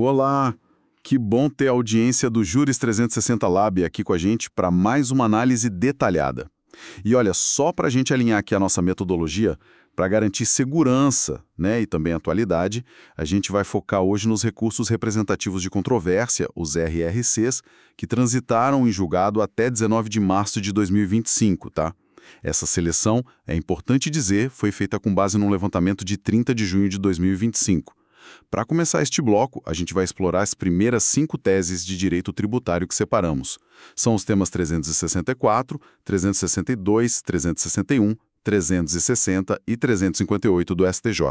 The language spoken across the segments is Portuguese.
Olá, que bom ter a audiência do Juris 360 Lab aqui com a gente para mais uma análise detalhada. E olha, só para a gente alinhar aqui a nossa metodologia, para garantir segurança, né, e também atualidade, a gente vai focar hoje nos recursos representativos de controvérsia, os RRCs, que transitaram em julgado até 19 de março de 2025, tá? Essa seleção, é importante dizer, foi feita com base num levantamento de 30 de junho de 2025. Para começar este bloco, a gente vai explorar as primeiras 5 teses de direito tributário que separamos. São os temas 364, 362, 361, 360 e 358 do STJ.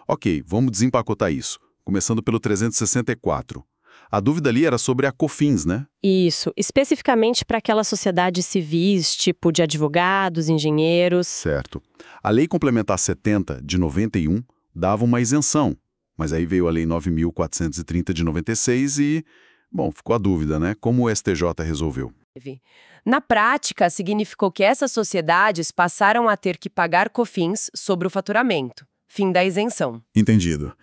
Ok, vamos desempacotar isso, começando pelo 364. A dúvida ali era sobre a COFINS, né? Isso, especificamente para aquelas sociedades civis, tipo de advogados, engenheiros. Certo. A Lei Complementar 70, de 91, dava uma isenção, mas aí veio a Lei 9.430 de 96 e, bom, ficou a dúvida, né? Como o STJ resolveu? Na prática, significou que essas sociedades passaram a ter que pagar COFINS sobre o faturamento. Fim da isenção. Entendido.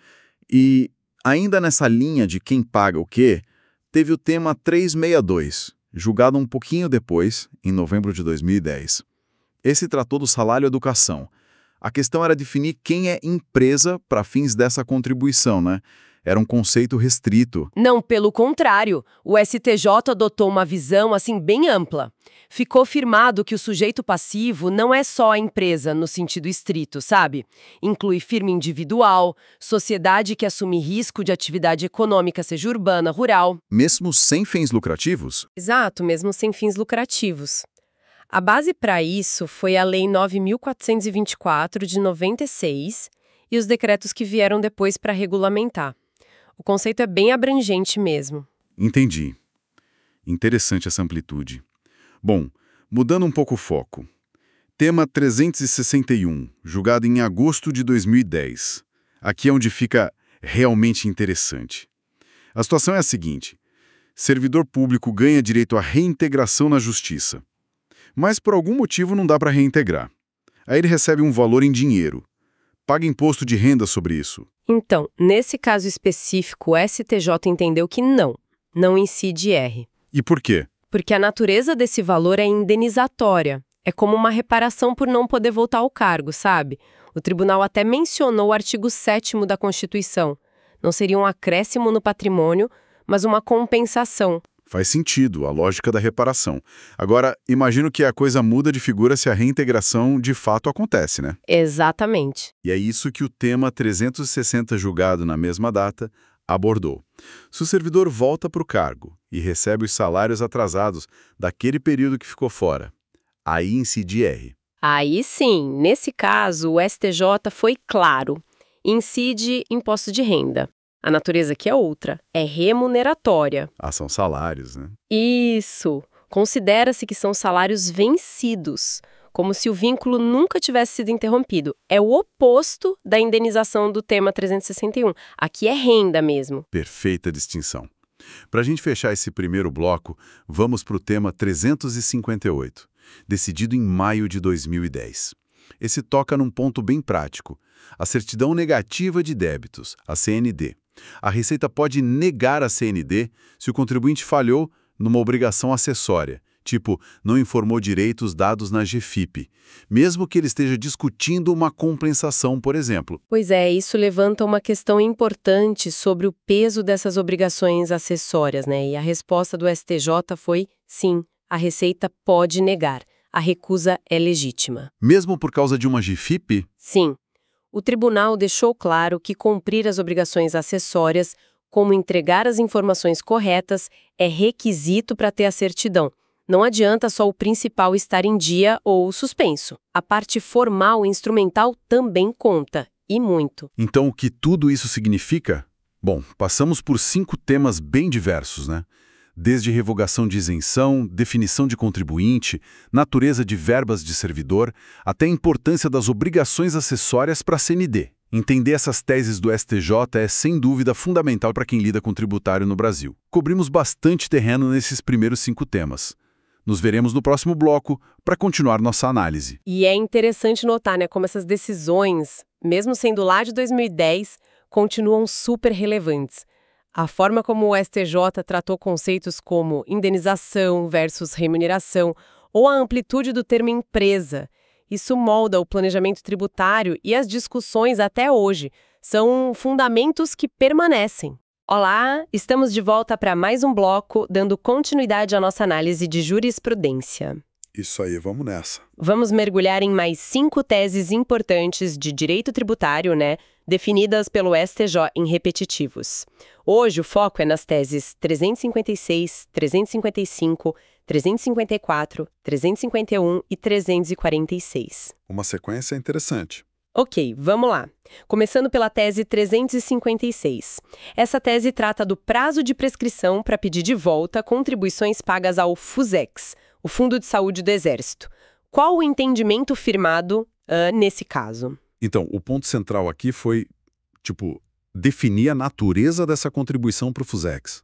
E, ainda nessa linha de quem paga o quê, teve o tema 362, julgado um pouquinho depois, em novembro de 2010. Esse tratou do salário educação. A questão era definir quem é empresa para fins dessa contribuição, né? Era um conceito restrito. Não, pelo contrário, o STJ adotou uma visão assim bem ampla. Ficou firmado que o sujeito passivo não é só a empresa no sentido estrito, sabe? Inclui firma individual, sociedade que assume risco de atividade econômica, seja urbana, rural. Mesmo sem fins lucrativos? Exato, mesmo sem fins lucrativos. A base para isso foi a Lei 9.424 de 96 e os decretos que vieram depois para regulamentar. O conceito é bem abrangente mesmo. Entendi. Interessante essa amplitude. Bom, mudando um pouco o foco. Tema 361, julgado em agosto de 2010. Aqui é onde fica realmente interessante. A situação é a seguinte: servidor público ganha direito à reintegração na justiça, mas por algum motivo não dá para reintegrar. Aí ele recebe um valor em dinheiro. Paga imposto de renda sobre isso. Então, nesse caso específico, o STJ entendeu que não incide R. E por quê? Porque a natureza desse valor é indenizatória. É como uma reparação por não poder voltar ao cargo, sabe? O tribunal até mencionou o artigo 7º da Constituição. Não seria um acréscimo no patrimônio, mas uma compensação. Faz sentido, a lógica da reparação. Agora, imagino que a coisa muda de figura se a reintegração de fato acontece, né? Exatamente. E é isso que o tema 360, julgado na mesma data, abordou. Se o servidor volta para o cargo e recebe os salários atrasados daquele período que ficou fora, aí incide R. Aí sim, nesse caso, o STJ foi claro. Incide imposto de renda. A natureza aqui é outra, é remuneratória. Ah, são salários, né? Isso. Considera-se que são salários vencidos, como se o vínculo nunca tivesse sido interrompido. É o oposto da indenização do tema 361. Aqui é renda mesmo. Perfeita distinção. Para a gente fechar esse primeiro bloco, vamos para o tema 358, decidido em maio de 2010. Esse toca num ponto bem prático, a certidão negativa de débitos, a CND. A Receita pode negar a CND se o contribuinte falhou numa obrigação acessória, tipo, não informou direitos dados na GFIP, mesmo que ele esteja discutindo uma compensação, por exemplo. Pois é, isso levanta uma questão importante sobre o peso dessas obrigações acessórias, né? E a resposta do STJ foi sim, a Receita pode negar. A recusa é legítima. Mesmo por causa de uma GFIP? Sim. O tribunal deixou claro que cumprir as obrigações acessórias, como entregar as informações corretas, é requisito para ter a certidão. Não adianta só o principal estar em dia ou suspenso. A parte formal e instrumental também conta, e muito. Então, o que tudo isso significa? Bom, passamos por 5 temas bem diversos, né? Desde revogação de isenção, definição de contribuinte, natureza de verbas de servidor, até a importância das obrigações acessórias para a CND. Entender essas teses do STJ é, sem dúvida, fundamental para quem lida com tributário no Brasil. Cobrimos bastante terreno nesses primeiros 5 temas. Nos veremos no próximo bloco para continuar nossa análise. E é interessante notar, né, como essas decisões, mesmo sendo lá de 2010, continuam super relevantes. A forma como o STJ tratou conceitos como indenização versus remuneração ou a amplitude do termo empresa. Isso molda o planejamento tributário e as discussões até hoje. São fundamentos que permanecem. Olá, estamos de volta para mais um bloco, dando continuidade à nossa análise de jurisprudência. Isso aí, vamos nessa. Vamos mergulhar em mais 5 teses importantes de direito tributário, definidas pelo STJ em repetitivos. Hoje o foco é nas teses 356, 355, 354, 351 e 346. Uma sequência interessante. Ok, vamos lá. Começando pela tese 356. Essa tese trata do prazo de prescrição para pedir de volta contribuições pagas ao FUSEX, o Fundo de Saúde do Exército. Qual o entendimento firmado nesse caso? Então, o ponto central aqui foi, definir a natureza dessa contribuição para o FUSEX.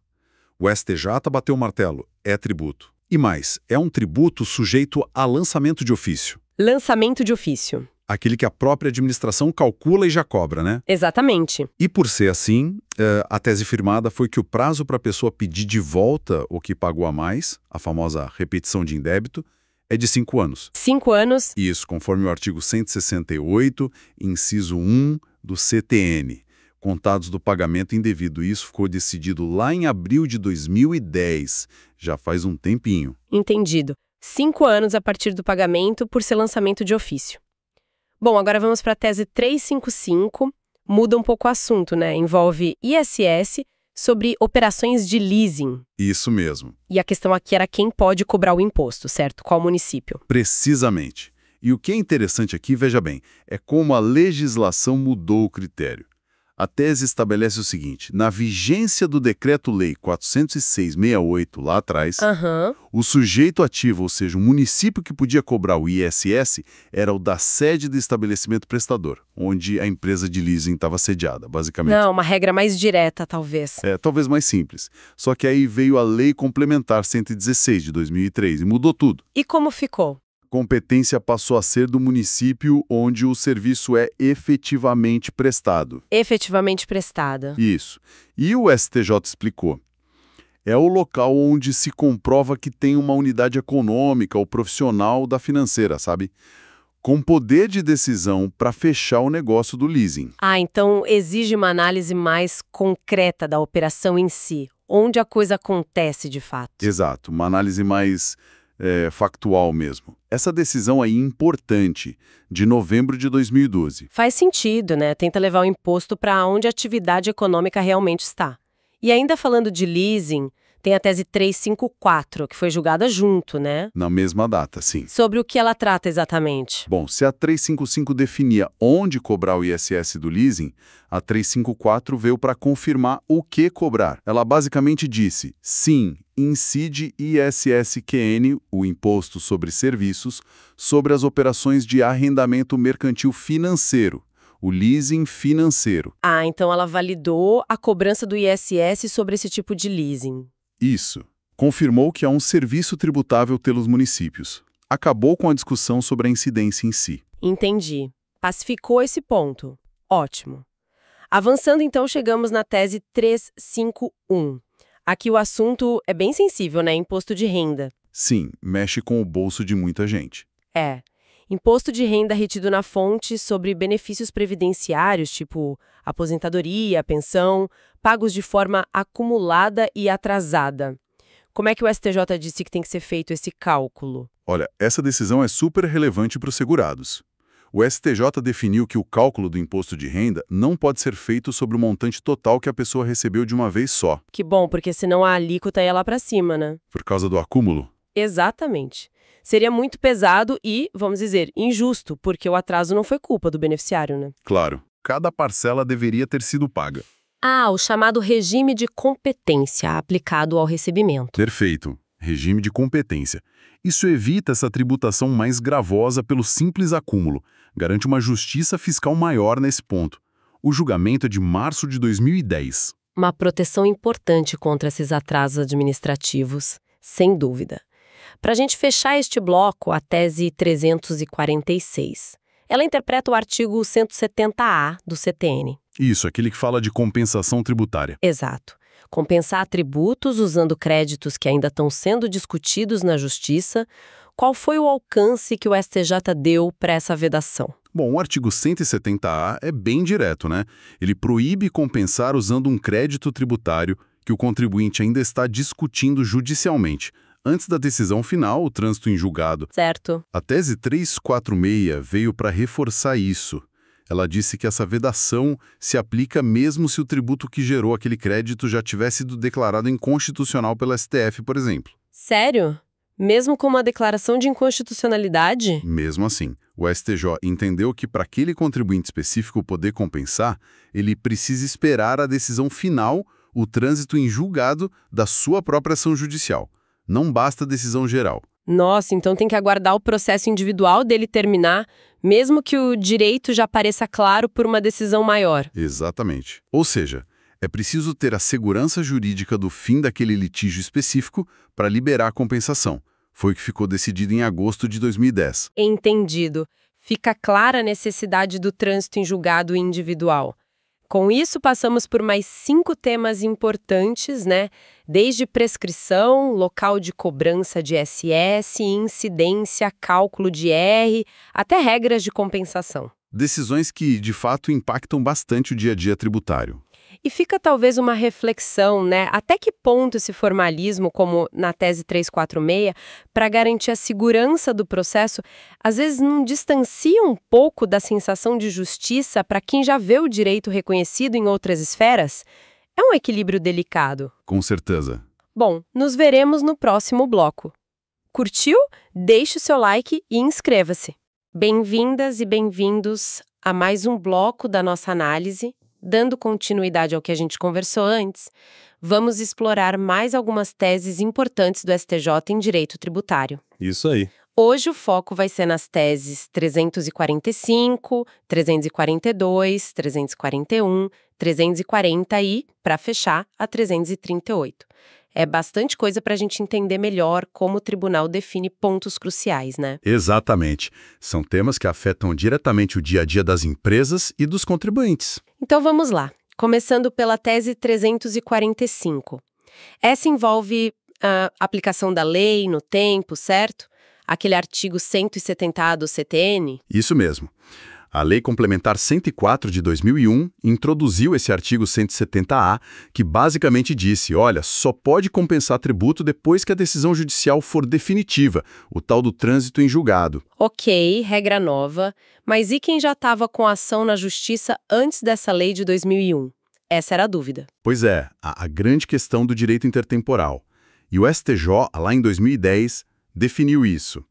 O STJ bateu o martelo, é tributo. E mais, é um tributo sujeito a lançamento de ofício. Lançamento de ofício. Aquele que a própria administração calcula e já cobra, né? Exatamente. E por ser assim, a tese firmada foi que o prazo para a pessoa pedir de volta o que pagou a mais, a famosa repetição de indébito, é de 5 anos. 5 anos. Isso, conforme o artigo 168, inciso 1 do CTN. Contados do pagamento indevido. Isso ficou decidido lá em abril de 2010. Já faz um tempinho. Entendido. 5 anos a partir do pagamento por ser lançamento de ofício. Bom, agora vamos para a tese 355. Muda um pouco o assunto, Envolve ISS sobre operações de leasing. Isso mesmo. E a questão aqui era quem pode cobrar o imposto, certo? Qual município? Precisamente. E o que é interessante aqui, veja bem, é como a legislação mudou o critério. A tese estabelece o seguinte: na vigência do Decreto-Lei 406/68, lá atrás, o sujeito ativo, ou seja, o município que podia cobrar o ISS, era o da sede do estabelecimento prestador, onde a empresa de leasing estava sediada, basicamente. Não, uma regra mais direta, talvez. Talvez mais simples. Só que aí veio a Lei Complementar 116, de 2003, e mudou tudo. E como ficou? Competência passou a ser do município onde o serviço é efetivamente prestado. Efetivamente prestada. Isso. E o STJ explicou. É o local onde se comprova que tem uma unidade econômica ou profissional da financeira, sabe? Com poder de decisão para fechar o negócio do leasing. Então exige uma análise mais concreta da operação em si, onde a coisa acontece de fato. Exato, uma análise mais factual mesmo. Essa decisão aí importante, de novembro de 2012. Faz sentido, Tenta levar o imposto para onde a atividade econômica realmente está. E ainda falando de leasing, tem a tese 354, que foi julgada junto, Na mesma data, sim. Sobre o que ela trata exatamente? Bom, se a 355 definia onde cobrar o ISS do leasing, a 354 veio para confirmar o que cobrar. Ela basicamente disse, sim, incide ISSQN, o Imposto sobre Serviços, sobre as operações de arrendamento mercantil financeiro, o leasing financeiro. Então ela validou a cobrança do ISS sobre esse tipo de leasing. Isso. Confirmou que há um serviço tributável pelos municípios. Acabou com a discussão sobre a incidência em si. Entendi. Pacificou esse ponto. Ótimo. Avançando, então, chegamos na tese 351. Aqui o assunto é bem sensível, Imposto de renda. Sim, mexe com o bolso de muita gente. Imposto de renda retido na fonte sobre benefícios previdenciários, tipo aposentadoria, pensão, pagos de forma acumulada e atrasada. Como é que o STJ disse que tem que ser feito esse cálculo? Olha, essa decisão é super relevante para os segurados. O STJ definiu que o cálculo do imposto de renda não pode ser feito sobre o montante total que a pessoa recebeu de uma vez só. Que bom, porque senão a alíquota ia lá para cima, Por causa do acúmulo? Exatamente. Seria muito pesado e, vamos dizer, injusto, porque o atraso não foi culpa do beneficiário, Claro. Cada parcela deveria ter sido paga. O chamado regime de competência aplicado ao recebimento. Perfeito. Regime de competência. Isso evita essa tributação mais gravosa pelo simples acúmulo. Garante uma justiça fiscal maior nesse ponto. O julgamento é de março de 2010. Uma proteção importante contra esses atrasos administrativos, sem dúvida. Para a gente fechar este bloco, a tese 346. Ela interpreta o artigo 170A do CTN. Isso, aquele que fala de compensação tributária. Exato. Compensar tributos usando créditos que ainda estão sendo discutidos na Justiça. Qual foi o alcance que o STJ deu para essa vedação? Bom, o artigo 170A é bem direto, né? Ele proíbe compensar usando um crédito tributário que o contribuinte ainda está discutindo judicialmente. Antes da decisão final, o trânsito em julgado. Certo. A tese 346 veio para reforçar isso. Ela disse que essa vedação se aplica mesmo se o tributo que gerou aquele crédito já tivesse sido declarado inconstitucional pela STF, por exemplo. Sério? Mesmo com uma declaração de inconstitucionalidade? Mesmo assim, o STJ entendeu que para aquele contribuinte específico poder compensar, ele precisa esperar a decisão final, o trânsito em julgado da sua própria ação judicial. Não basta a decisão geral. Nossa, então tem que aguardar o processo individual dele terminar, mesmo que o direito já pareça claro por uma decisão maior. Exatamente. Ou seja, é preciso ter a segurança jurídica do fim daquele litígio específico para liberar a compensação. Foi o que ficou decidido em agosto de 2010. Entendido. Fica clara a necessidade do trânsito em julgado individual. Com isso, passamos por mais 5 temas importantes, né? Desde prescrição, local de cobrança de SS, incidência, cálculo de R, até regras de compensação. Decisões que, de fato, impactam bastante o dia a dia tributário. E fica talvez uma reflexão, né? Até que ponto esse formalismo, como na tese 346, para garantir a segurança do processo, às vezes não distancia um pouco da sensação de justiça para quem já vê o direito reconhecido em outras esferas? É um equilíbrio delicado. Com certeza. Bom, nos veremos no próximo bloco. Curtiu? Deixe o seu like e inscreva-se. Bem-vindas e bem-vindos a mais um bloco da nossa análise. Dando continuidade ao que a gente conversou antes, vamos explorar mais algumas teses importantes do STJ em direito tributário. Isso aí. Hoje o foco vai ser nas teses 345, 342, 341, 340 e, para fechar, a 338. É bastante coisa para a gente entender melhor como o tribunal define pontos cruciais, né? Exatamente. São temas que afetam diretamente o dia a dia das empresas e dos contribuintes. Então vamos lá, começando pela tese 345. Essa envolve a aplicação da lei no tempo, certo? Aquele artigo 170A do CTN? Isso mesmo. A Lei Complementar 104 de 2001 introduziu esse artigo 170A, que basicamente disse, olha, só pode compensar tributo depois que a decisão judicial for definitiva, o tal do trânsito em julgado. Ok, regra nova, mas e quem já estava com a ação na justiça antes dessa lei de 2001? Essa era a dúvida. Pois é, a grande questão do direito intertemporal. E o STJ, lá em 2010, definiu isso.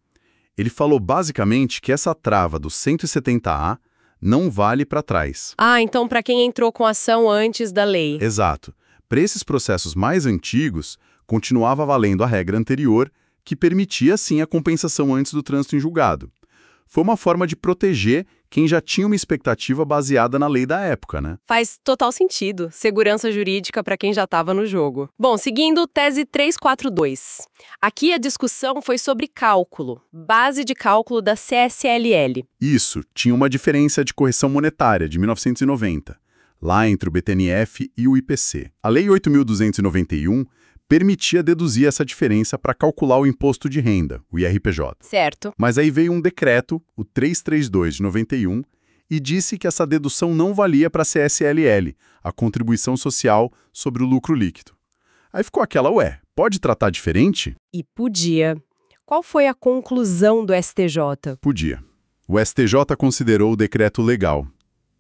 Ele falou basicamente que essa trava do 170A não vale para trás. Ah, então para quem entrou com ação antes da lei. Exato. Para esses processos mais antigos, continuava valendo a regra anterior, que permitia, sim, a compensação antes do trânsito em julgado. Foi uma forma de proteger quem já tinha uma expectativa baseada na lei da época, né? Faz total sentido. Segurança jurídica para quem já estava no jogo. Bom, seguindo tese 342. Aqui a discussão foi sobre cálculo, base de cálculo da CSLL. Isso, tinha uma diferença de correção monetária de 1990, lá entre o BTNF e o IPC. A Lei 8.291 permitia deduzir essa diferença para calcular o imposto de renda, o IRPJ. Certo. Mas aí veio um decreto, o 332 de 91, e disse que essa dedução não valia para a CSLL, a contribuição social sobre o lucro líquido. Aí ficou aquela, pode tratar diferente? E podia. Qual foi a conclusão do STJ? Podia. O STJ considerou o decreto legal.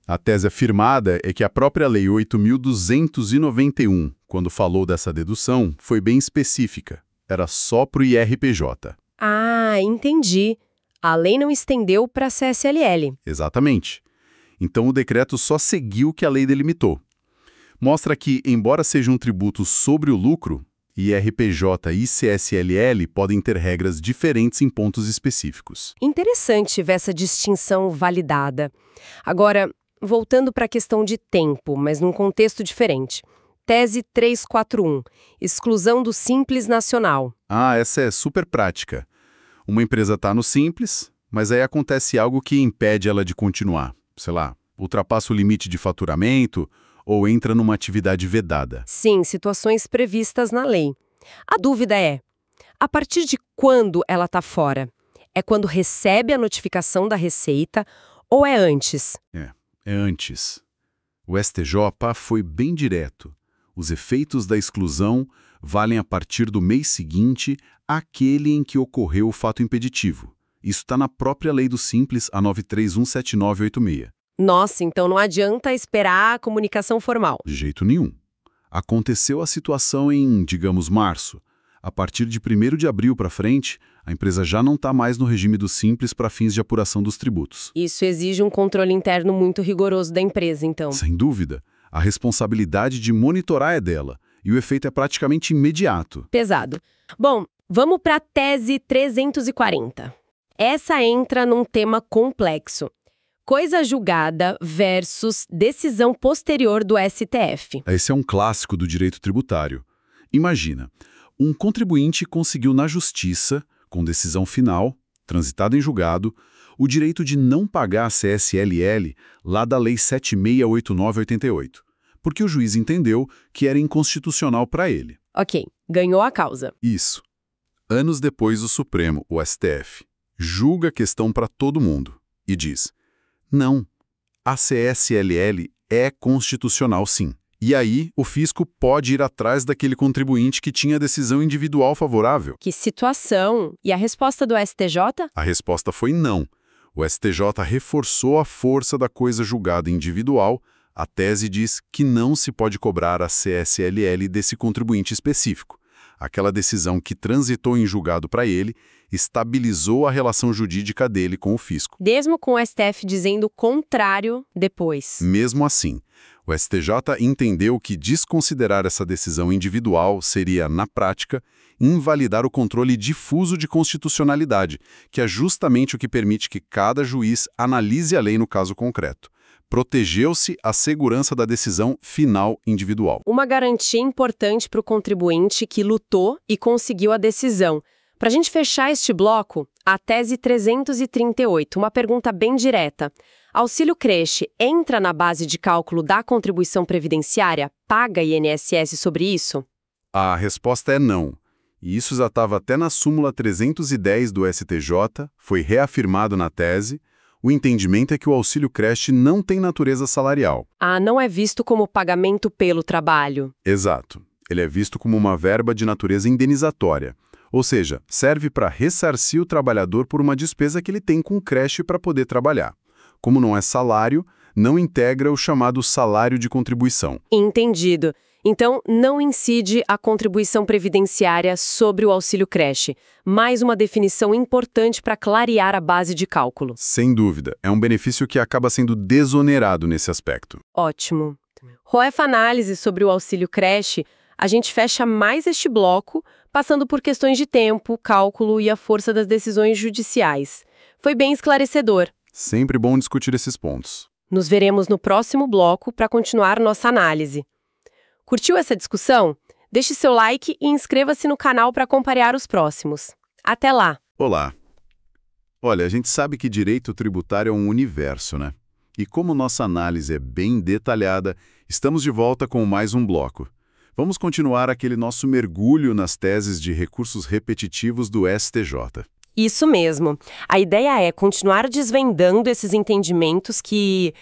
A tese afirmada é que a própria Lei 8.291, quando falou dessa dedução, foi bem específica. Era só para o IRPJ. Ah, entendi. A lei não estendeu para a CSLL. Exatamente. Então o decreto só seguiu o que a lei delimitou. Mostra que, embora seja um tributo sobre o lucro, IRPJ e CSLL podem ter regras diferentes em pontos específicos. Interessante ver essa distinção validada. Agora, voltando para a questão de tempo, mas num contexto diferente. Tese 341, exclusão do Simples Nacional. Ah, essa é super prática. Uma empresa está no Simples, mas aí acontece algo que impede ela de continuar. Sei lá, ultrapassa o limite de faturamento ou entra numa atividade vedada? Sim, situações previstas na lei. A dúvida é, a partir de quando ela está fora? É quando recebe a notificação da Receita ou é antes? É antes. O STJ foi bem direto. Os efeitos da exclusão valem a partir do mês seguinte àquele em que ocorreu o fato impeditivo. Isso está na própria Lei do Simples, a 9317986. Nossa, então não adianta esperar a comunicação formal. De jeito nenhum. Aconteceu a situação em, digamos, março. A partir de 1º de abril para frente, a empresa já não está mais no regime do Simples para fins de apuração dos tributos. Isso exige um controle interno muito rigoroso da empresa, então. Sem dúvida. A responsabilidade de monitorar é dela, e o efeito é praticamente imediato. Pesado. Bom, vamos para a tese 340. Essa entra num tema complexo. Coisa julgada versus decisão posterior do STF. Esse é um clássico do direito tributário. Imagina, um contribuinte conseguiu na justiça, com decisão final, transitada em julgado, o direito de não pagar a CSLL lá da Lei 7689/88, porque o juiz entendeu que era inconstitucional para ele. Ok, ganhou a causa. Isso. Anos depois, o Supremo, o STF, julga a questão para todo mundo e diz: não, a CSLL é constitucional sim. E aí, o fisco pode ir atrás daquele contribuinte que tinha decisão individual favorável. Que situação! E a resposta do STJ? A resposta foi não. O STJ reforçou a força da coisa julgada individual. A tese diz que não se pode cobrar a CSLL desse contribuinte específico. Aquela decisão que transitou em julgado para ele estabilizou a relação jurídica dele com o fisco. Mesmo com o STF dizendo o contrário depois. Mesmo assim, o STJ entendeu que desconsiderar essa decisão individual seria, na prática, invalidar o controle difuso de constitucionalidade, que é justamente o que permite que cada juiz analise a lei no caso concreto. Protegeu-se a segurança da decisão final individual. Uma garantia importante para o contribuinte que lutou e conseguiu a decisão. Para a gente fechar este bloco, a tese 338, uma pergunta bem direta. Auxílio creche entra na base de cálculo da contribuição previdenciária? Paga INSS sobre isso? A resposta é não. E isso já estava até na súmula 310 do STJ, foi reafirmado na tese. O entendimento é que o auxílio creche não tem natureza salarial. Ah, não é visto como pagamento pelo trabalho. Exato. Ele é visto como uma verba de natureza indenizatória. Ou seja, serve para ressarcir o trabalhador por uma despesa que ele tem com creche para poder trabalhar. Como não é salário, não integra o chamado salário de contribuição. Entendido. Então, não incide a contribuição previdenciária sobre o auxílio creche. Mais uma definição importante para clarear a base de cálculo. Sem dúvida, é um benefício que acaba sendo desonerado nesse aspecto. Ótimo. Roefa análise sobre o auxílio creche, a gente fecha mais este bloco, passando por questões de tempo, cálculo e a força das decisões judiciais. Foi bem esclarecedor. Sempre bom discutir esses pontos. Nos veremos no próximo bloco para continuar nossa análise. Curtiu essa discussão? Deixe seu like e inscreva-se no canal para acompanhar os próximos. Até lá! Olá! Olha, a gente sabe que direito tributário é um universo, né? E como nossa análise é bem detalhada, estamos de volta com mais um bloco. Vamos continuar aquele nosso mergulho nas teses de recursos repetitivos do STJ. Isso mesmo. A ideia é continuar desvendando esses entendimentos que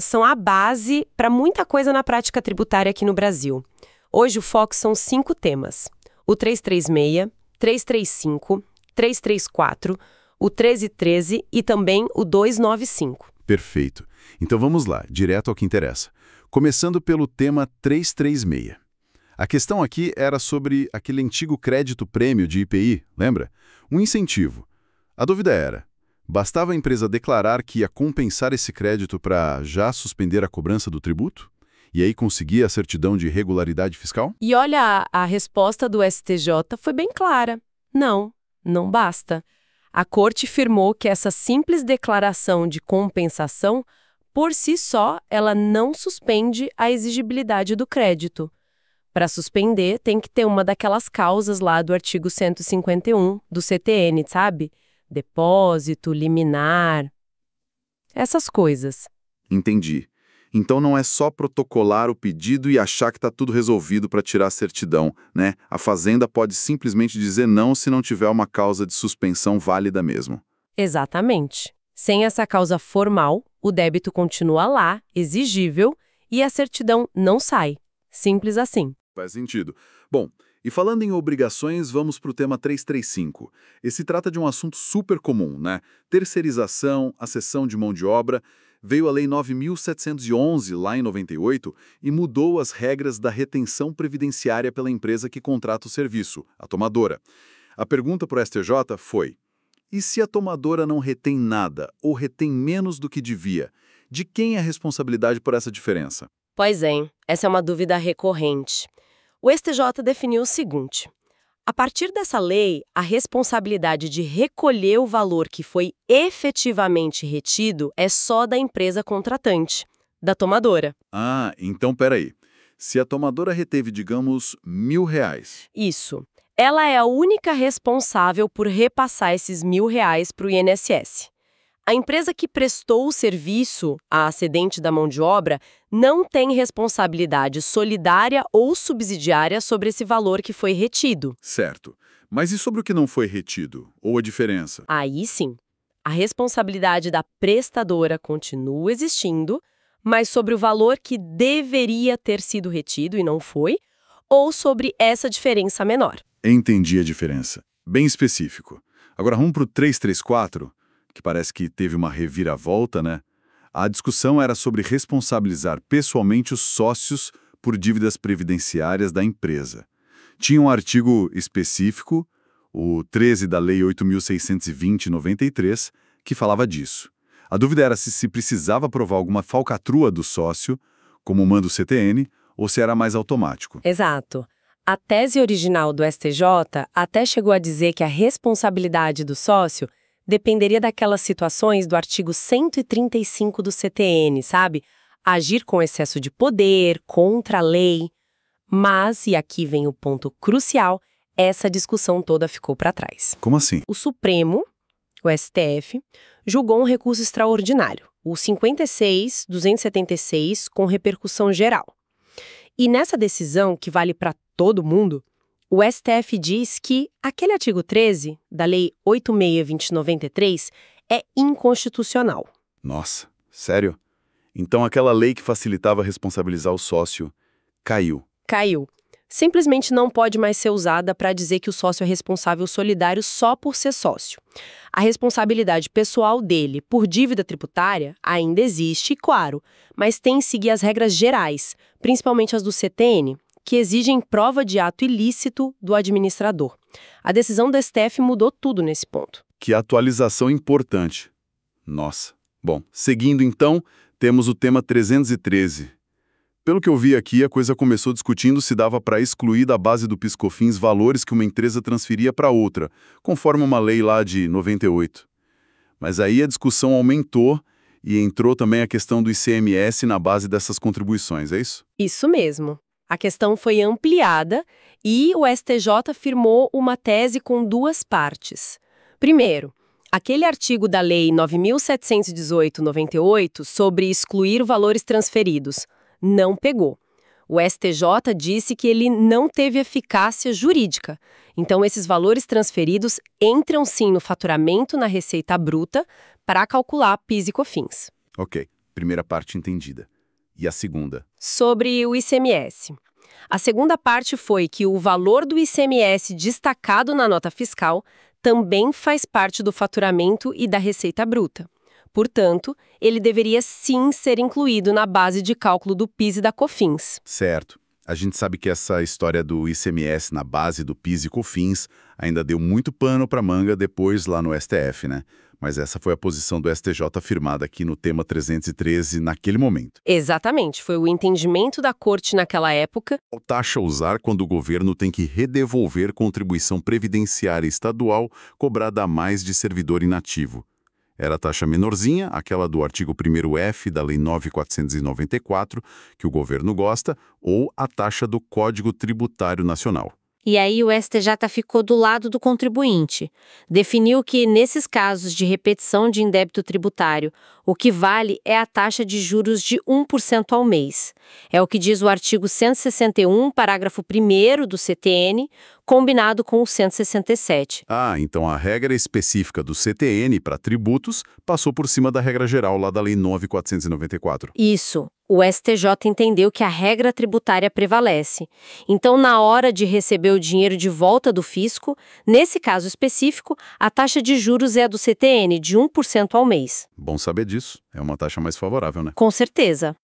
são a base para muita coisa na prática tributária aqui no Brasil. Hoje o foco são 5 temas. O 336, 335, 334, o 1313 e também o 295. Perfeito. Então vamos lá, direto ao que interessa. Começando pelo tema 336. A questão aqui era sobre aquele antigo crédito-prêmio de IPI, lembra? Um incentivo. A dúvida era, bastava a empresa declarar que ia compensar esse crédito para já suspender a cobrança do tributo? E aí conseguir a certidão de regularidade fiscal? E olha, a resposta do STJ foi bem clara. Não, não basta. A Corte firmou que essa simples declaração de compensação, por si só, ela não suspende a exigibilidade do crédito. Para suspender, tem que ter uma daquelas causas lá do artigo 151 do CTN, sabe? Depósito, liminar, essas coisas. Entendi. Então não é só protocolar o pedido e achar que está tudo resolvido para tirar a certidão, né? A Fazenda pode simplesmente dizer não se não tiver uma causa de suspensão válida mesmo. Exatamente. Sem essa causa formal, o débito continua lá, exigível, e a certidão não sai. Simples assim. Faz sentido. Bom, e falando em obrigações, vamos para o tema 335. Esse trata de um assunto super comum, né? Terceirização, a cessão de mão de obra. Veio a Lei 9.711, lá em 98, e mudou as regras da retenção previdenciária pela empresa que contrata o serviço, a tomadora. A pergunta para o STJ foi: e se a tomadora não retém nada ou retém menos do que devia? De quem é a responsabilidade por essa diferença? Pois é, essa é uma dúvida recorrente. O STJ definiu o seguinte: a partir dessa lei, a responsabilidade de recolher o valor que foi efetivamente retido é só da empresa contratante, da tomadora. Ah, então peraí. Se a tomadora reteve, digamos, R$ 1.000, Isso. Ela é a única responsável por repassar esses R$ 1.000 para o INSS. A empresa que prestou o serviço, a acedente da mão de obra, não tem responsabilidade solidária ou subsidiária sobre esse valor que foi retido. certo. Mas e sobre o que não foi retido? Ou a diferença? Aí sim, a responsabilidade da prestadora continua existindo, mas sobre o valor que deveria ter sido retido e não foi, ou sobre essa diferença menor. Entendi a diferença. Bem específico. Agora vamos para o 334, que parece que teve uma reviravolta, né? A discussão era sobre responsabilizar pessoalmente os sócios por dívidas previdenciárias da empresa. Tinha um artigo específico, o 13 da Lei 8.620/93, que falava disso. A dúvida era se precisava provar alguma falcatrua do sócio, como manda o CTN, ou se era mais automático. Exato. A tese original do STJ até chegou a dizer que a responsabilidade do sócio dependeria daquelas situações do artigo 135 do CTN, sabe? Agir com excesso de poder, contra a lei. Mas, e aqui vem o ponto crucial, essa discussão toda ficou para trás. Como assim? O Supremo, o STF, julgou um recurso extraordinário, o 56.276, com repercussão geral. E nessa decisão, que vale para todo mundo, o STF diz que aquele artigo 13 da Lei 8.620/93 é inconstitucional. Nossa, sério? Então aquela lei que facilitava responsabilizar o sócio caiu. Caiu. Simplesmente não pode mais ser usada para dizer que o sócio é responsável solidário só por ser sócio. A responsabilidade pessoal dele por dívida tributária ainda existe, claro, mas tem que seguir as regras gerais, principalmente as do CTN, que exigem prova de ato ilícito do administrador. A decisão do STF mudou tudo nesse ponto. Que atualização importante. Nossa. Bom, seguindo então, temos o tema 313. Pelo que eu vi aqui, a coisa começou discutindo se dava para excluir da base do PIS/COFINS valores que uma empresa transferia para outra, conforme uma lei lá de 98. Mas aí a discussão aumentou e entrou também a questão do ICMS na base dessas contribuições, é isso? Isso mesmo. A questão foi ampliada e o STJ firmou uma tese com duas partes. Primeiro, aquele artigo da Lei 9.718/98 sobre excluir valores transferidos não pegou. O STJ disse que ele não teve eficácia jurídica. Então, esses valores transferidos entram sim no faturamento na receita bruta para calcular PIS e COFINS. Ok, primeira parte entendida. E a segunda? Sobre o ICMS. A segunda parte foi que o valor do ICMS destacado na nota fiscal também faz parte do faturamento e da receita bruta. Portanto, ele deveria sim ser incluído na base de cálculo do PIS e da COFINS. Certo. A gente sabe que essa história do ICMS na base do PIS e COFINS ainda deu muito pano para manga depois lá no STF, né? Mas essa foi a posição do STJ firmada aqui no tema 313 naquele momento. Exatamente, foi o entendimento da corte naquela época. Qual taxa usar quando o governo tem que redevolver contribuição previdenciária estadual cobrada a mais de servidor inativo? Era a taxa menorzinha, aquela do artigo 1º-F da Lei 9.494, que o governo gosta, ou a taxa do Código Tributário Nacional? E aí o STJ ficou do lado do contribuinte. Definiu que, nesses casos de repetição de indébito tributário, o que vale é a taxa de juros de 1% ao mês. É o que diz o artigo 161, parágrafo 1º do CTN, combinado com o 167. Ah, então a regra específica do CTN para tributos passou por cima da regra geral lá da Lei 9.494. Isso. O STJ entendeu que a regra tributária prevalece. Então, na hora de receber o dinheiro de volta do fisco, nesse caso específico, a taxa de juros é a do CTN, de 1% ao mês. Bom saber disso. É uma taxa mais favorável, né? Com certeza.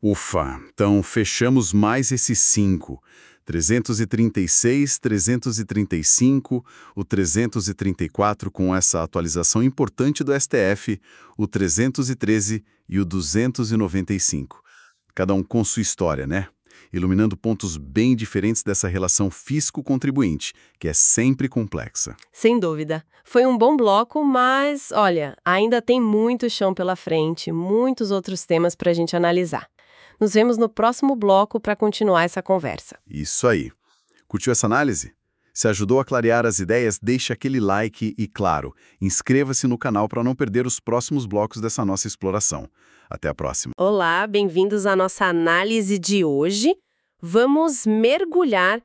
Ufa, então fechamos mais esses 5. 336, 335, o 334 com essa atualização importante do STF, o 313 e o 295. Cada um com sua história, né? Iluminando pontos bem diferentes dessa relação fisco-contribuinte, que é sempre complexa. Sem dúvida. Foi um bom bloco, mas, olha, ainda tem muito chão pela frente, muitos outros temas para a gente analisar. Nos vemos no próximo bloco para continuar essa conversa. Isso aí. Curtiu essa análise? Se ajudou a clarear as ideias, deixe aquele like e, claro, inscreva-se no canal para não perder os próximos blocos dessa nossa exploração. Até a próxima. Olá, bem-vindos à nossa análise de hoje. Vamos mergulhar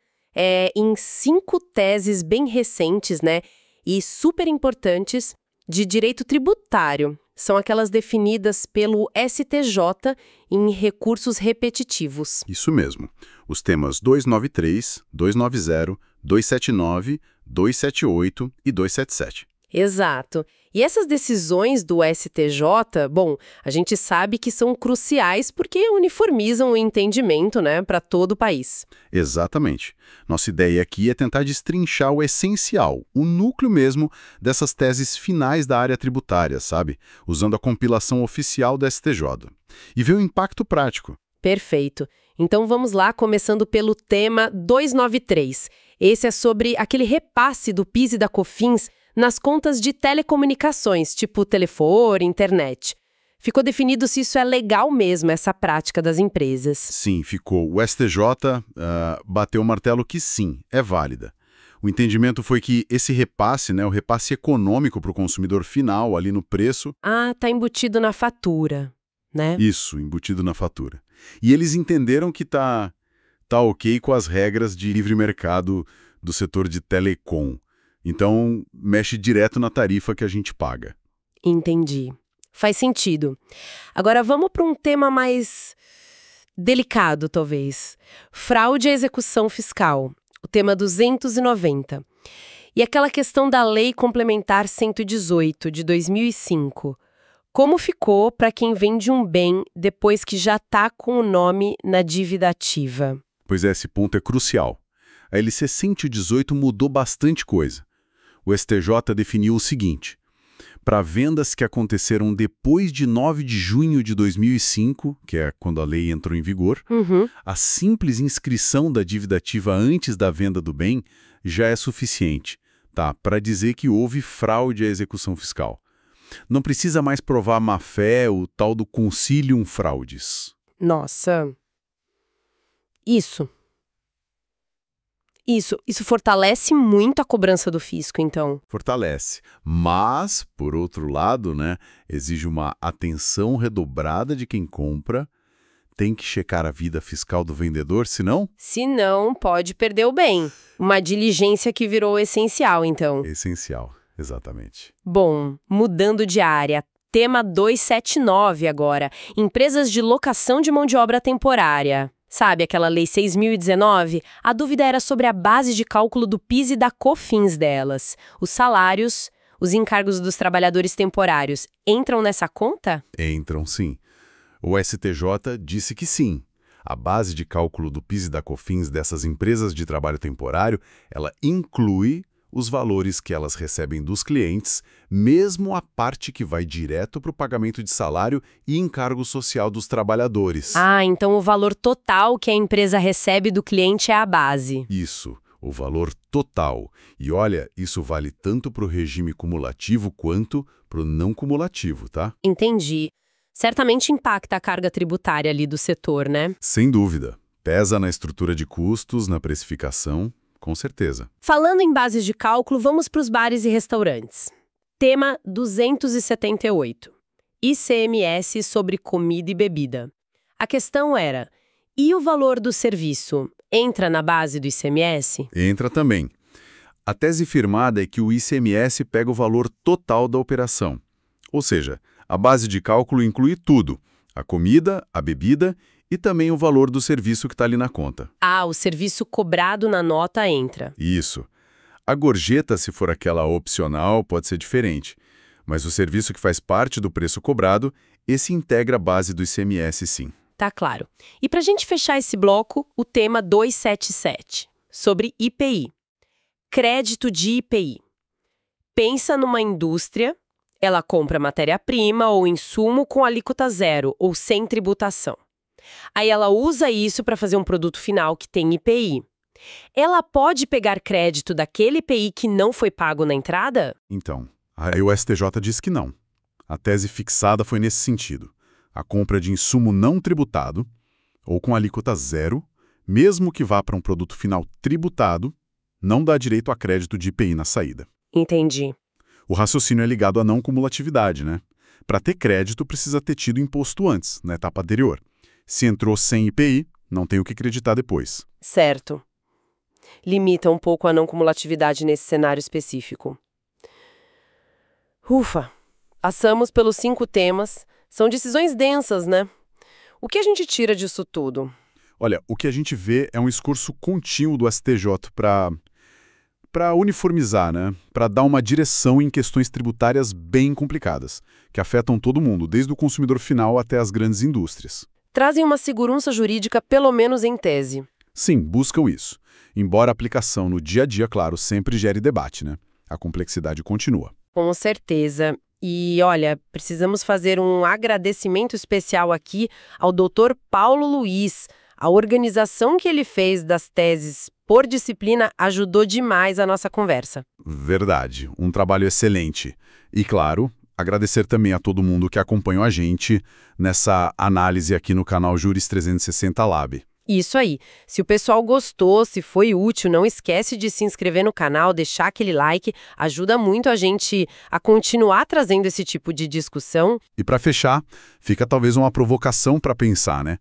em 5 teses bem recentes, né, e super importantes de direito tributário. São aquelas definidas pelo STJ em recursos repetitivos. Isso mesmo. Os temas 293, 290, 279, 278 e 277. Exato. E essas decisões do STJ, bom, a gente sabe que são cruciais porque uniformizam o entendimento, né, para todo o país. Exatamente. Nossa ideia aqui é tentar destrinchar o essencial, o núcleo mesmo dessas teses finais da área tributária, sabe? Usando a compilação oficial do STJ. E ver o impacto prático. Perfeito. Então vamos lá, começando pelo tema 293. Esse é sobre aquele repasse do PIS e da COFINS nas contas de telecomunicações, tipo telefone, internet. Ficou definido se isso é legal mesmo, essa prática das empresas. Sim, ficou. O STJ bateu o martelo que sim, é válida. O entendimento foi que esse repasse, né, o repasse econômico para o consumidor final, ali no preço... Ah, tá embutido na fatura, né? Isso, embutido na fatura. E eles entenderam que tá ok com as regras de livre mercado do setor de telecom. Então, mexe direto na tarifa que a gente paga. Entendi. Faz sentido. Agora vamos para um tema mais delicado, talvez. Fraude à execução fiscal. O tema 290. E aquela questão da Lei Complementar 118, de 2005. Como ficou para quem vende um bem depois que já está com o nome na dívida ativa? Pois é, esse ponto é crucial. A LC 118 mudou bastante coisa. O STJ definiu o seguinte: para vendas que aconteceram depois de 9 de junho de 2005, que é quando a lei entrou em vigor, a simples inscrição da dívida ativa antes da venda do bem já é suficiente, tá? Para dizer que houve fraude à execução fiscal. Não precisa mais provar má-fé, o tal do concilium fraudis. Nossa. Isso fortalece muito a cobrança do fisco, então. Fortalece. Mas, por outro lado, né, exige uma atenção redobrada de quem compra, tem que checar a vida fiscal do vendedor, senão... Senão, pode perder o bem. Uma diligência que virou essencial, então. Essencial, exatamente. Bom, mudando de área. Tema 279 agora. Empresas de locação de mão de obra temporária. Sabe aquela Lei 6.019? A dúvida era sobre a base de cálculo do PIS e da COFINS delas. Os salários, os encargos dos trabalhadores temporários, entram nessa conta? Entram, sim. O STJ disse que sim. A base de cálculo do PIS e da COFINS dessas empresas de trabalho temporário, ela inclui os valores que elas recebem dos clientes, mesmo a parte que vai direto para o pagamento de salário e encargo social dos trabalhadores. Ah, então o valor total que a empresa recebe do cliente é a base. Isso, o valor total. E olha, isso vale tanto para o regime cumulativo quanto para o não cumulativo, tá? Entendi. Certamente impacta a carga tributária ali do setor, né? Sem dúvida. Pesa na estrutura de custos, na precificação. com certeza. Falando em bases de cálculo, vamos para os bares e restaurantes. Tema 278. ICMS sobre comida e bebida. A questão era, e o valor do serviço entra na base do ICMS? Entra também. A tese firmada é que o ICMS pega o valor total da operação. Ou seja, a base de cálculo inclui tudo, a comida, a bebida e também o valor do serviço que está ali na conta. Ah, o serviço cobrado na nota entra. Isso. A gorjeta, se for aquela opcional, pode ser diferente. Mas o serviço que faz parte do preço cobrado, esse integra a base do ICMS, sim. Tá claro. E para a gente fechar esse bloco, o tema 277, sobre IPI. Crédito de IPI. Pensa numa indústria, ela compra matéria-prima ou insumo com alíquota zero ou sem tributação. Aí ela usa isso para fazer um produto final que tem IPI. Ela pode pegar crédito daquele IPI que não foi pago na entrada? Então, aí o STJ diz que não. A tese fixada foi nesse sentido. A compra de insumo não tributado, ou com alíquota zero, mesmo que vá para um produto final tributado, não dá direito a crédito de IPI na saída. Entendi. O raciocínio é ligado à não cumulatividade, né? Para ter crédito, precisa ter tido imposto antes, na etapa anterior. Se entrou sem IPI, não tem o que acreditar depois. Certo. Limita um pouco a não cumulatividade nesse cenário específico. Ufa! Passamos pelos 5 temas. São decisões densas, né? O que a gente tira disso tudo? Olha, o que a gente vê é um esforço contínuo do STJ para uniformizar, né? Para dar uma direção em questões tributárias bem complicadas, que afetam todo mundo, desde o consumidor final até as grandes indústrias. Trazem uma segurança jurídica, pelo menos em tese. Sim, buscam isso. Embora a aplicação no dia a dia, claro, sempre gere debate, né? A complexidade continua. Com certeza. E, olha, precisamos fazer um agradecimento especial aqui ao Dr. Paulo Luiz. A organização que ele fez das teses por disciplina ajudou demais a nossa conversa. Verdade, um trabalho excelente. E, claro, agradecer também a todo mundo que acompanhou a gente nessa análise aqui no canal Juris 360 Lab. Isso aí. Se o pessoal gostou, se foi útil, não esquece de se inscrever no canal, deixar aquele like, ajuda muito a gente a continuar trazendo esse tipo de discussão. E para fechar, fica talvez uma provocação para pensar, né?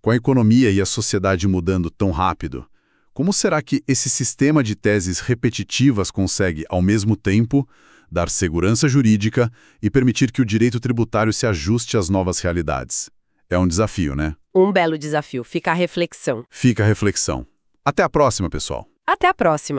Com a economia e a sociedade mudando tão rápido, como será que esse sistema de teses repetitivas consegue, ao mesmo tempo, dar segurança jurídica e permitir que o direito tributário se ajuste às novas realidades? É um desafio, né? Um belo desafio. Fica a reflexão. Fica a reflexão. Até a próxima, pessoal. Até a próxima.